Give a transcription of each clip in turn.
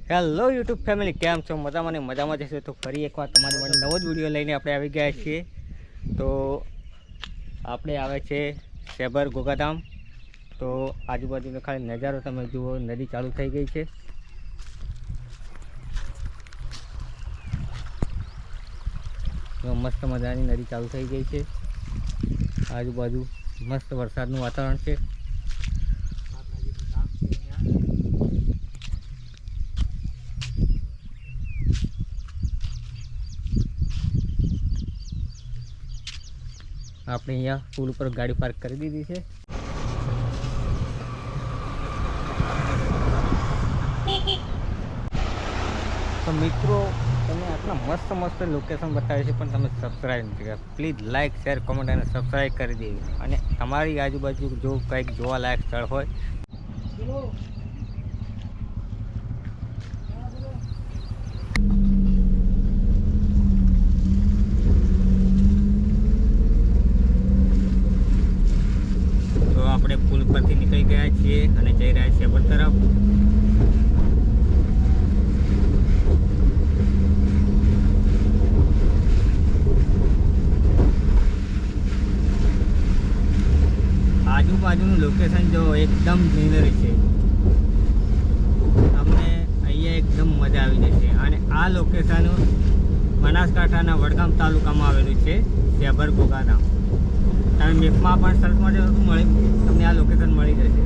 Hello YouTube family, કેમ છો? મજામાં જશે તો ફરી એકવાર તમારી માટે નવો જ વિડીયો લઈને આપણે આવી ગયા છીએ. તો આપણે આવે છે સેબર ગોગાધામ. તો આજુબાજુનો ખાલી નજારો તમે જુઓ, નદી ચાલુ થઈ ગઈ છે. મસ્ત મજાની નદી ચાલુ થઈ ગઈ છે. આજુબાજુ મસ્ત વરસાદનું વાતાવરણ છે. આપણે અહીંયા પુલ ઉપર ગાડી પાર્ક કરી દીધી છે. તો મિત્રો, તમે આટલા મસ્ત લોકેશન બતાવે છે પણ તમે સબસ્ક્રાઈબ નથી કર્યા. પ્લીઝ લાઇક, શેર, કોમેન્ટ અને સબસ્ક્રાઈબ કરી દેવી. અને તમારી આજુબાજુ જો કંઈક જોવાલાયક સ્થળ હોય તો આપણે પુલ પરથી નીકળી ગયા છીએ અને જઈ રહ્યા છીએ સેબર તરફ. આજુબાજુનું લોકેશન જો એકદમ ગ્રીનરી છે. તમને અહીંયા એકદમ મજા આવી જશે. અને આ લોકેશન બનાસકાંઠાના વડગામ તાલુકામાં આવેલું છે, સેબર ગોગાધામ. તમે મેપમાં પણ સર્ચ માટે તમને આ લોકેશન મળી જશે.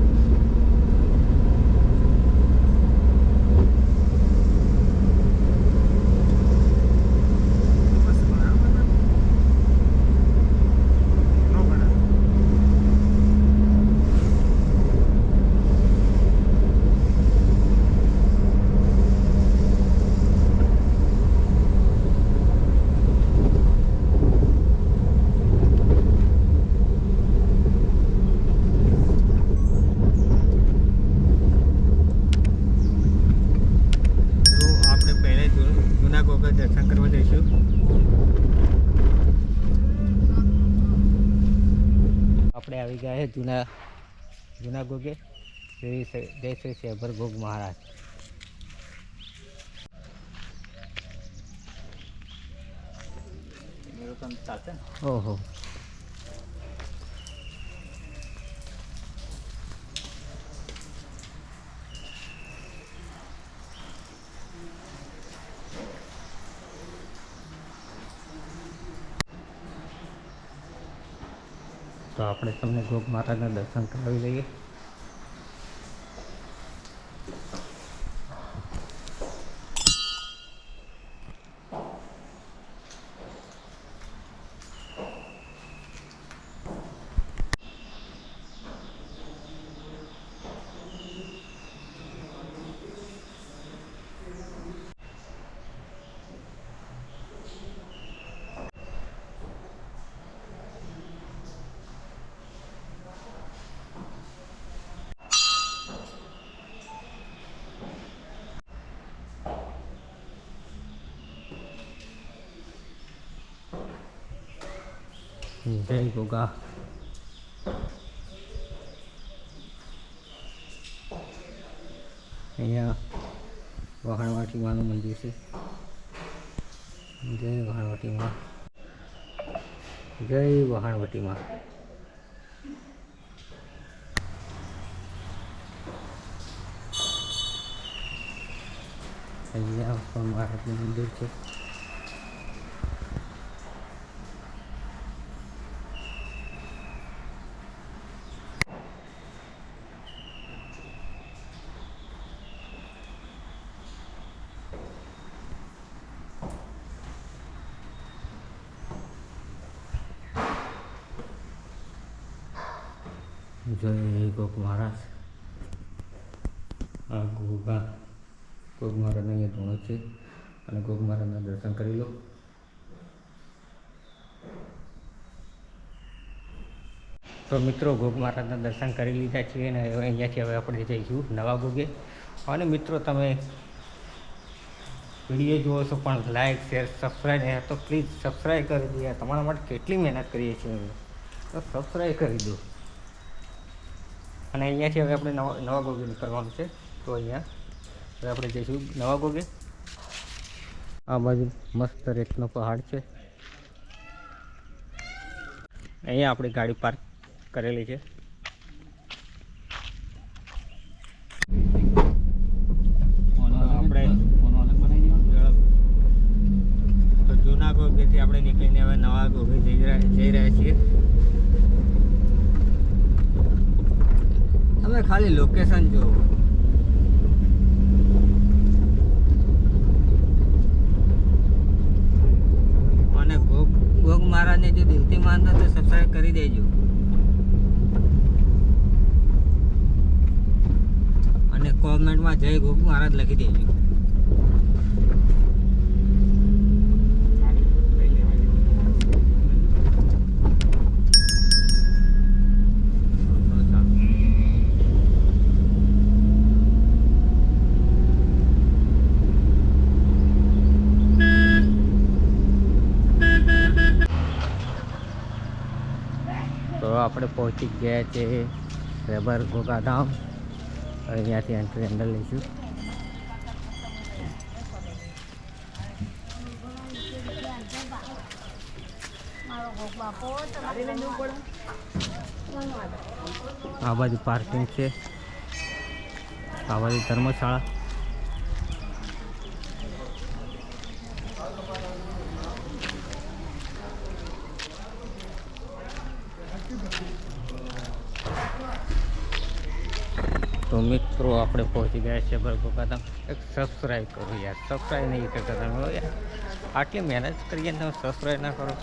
દર્શન કરવા જઈશું. આપણે આવી ગયા છે જૂના ગોગે. જય શ્રી સેબર ગોગ મહારાજ. ઓહો, તો આપણે તમને ગોગ મહારાજના દર્શન કરાવી લઈએ. જય ગોગા. અહીંયા વહાણવાટી માનું મંદિર છે. જય વહાણવટી માં, જય વહાણવટી માં. અહીંયા પણ મહારાજનું મંદિર છે. જય ગોગ મહારાજ. આ ગોગ મહારાજને અહીંયા ધૂણો છે અને ગોગ મહારાજના દર્શન કરી લો. તો મિત્રો, ગોગ મહારાજના દર્શન કરી લીધા છીએ અને અહીંયાથી હવે આપણે જઈશું નવા ગોગે. અને મિત્રો, તમે વિડીયો જુઓ છો પણ લાઇક, શેર, સબસ્ક્રાઈબ તો પ્લીઝ સબસ્ક્રાઈબ કરી દો. તમારા માટે કેટલી મહેનત કરીએ છીએ, તો સબસ્ક્રાઈબ કરી દો. અને અહીંયાથી હવે આપણે નવા ગોગે નીકળવાનું છે. તો અહીંયા હવે આપણે જઈશું નવા ગોગે. આ બાજુ મસ્ત રેતનો પહાડ છે. અહીંયા આપણી ગાડી પાર્ક કરેલી છે. તો જૂના ગોગેથી આપણે નીકળીને હવે નવા ગોગે જઈ રહ્યા છીએ. તમે ખાલી લોકેશન જુઓ. અને ગોગ મહારાજને જો દિલથી માનતા તો સબસ્ક્રાઈબ કરી દેજો. અને કોમેન્ટમાં જય ગોગ મહારાજ લખી દેજો. તો આપણે પહોંચી ગયા છે સેબર ગોગાધામ. અહીંયાથી એન્ટ્રી અંદર લઈશું. આ બાજુ પાર્કિંગ છે, આ બાજુ ધર્મશાળા. તો મિત્રો આપણે પહોંચી ગયા છે ગોગાધામ. એક સબસ્ક્રાઈબ કરો યાર, સબસ્ક્રાઈબ નહીં કરતા તમે યાર. આટલી મહેનત કરીએ તમે સબસ્ક્રાઈબ ના કરો.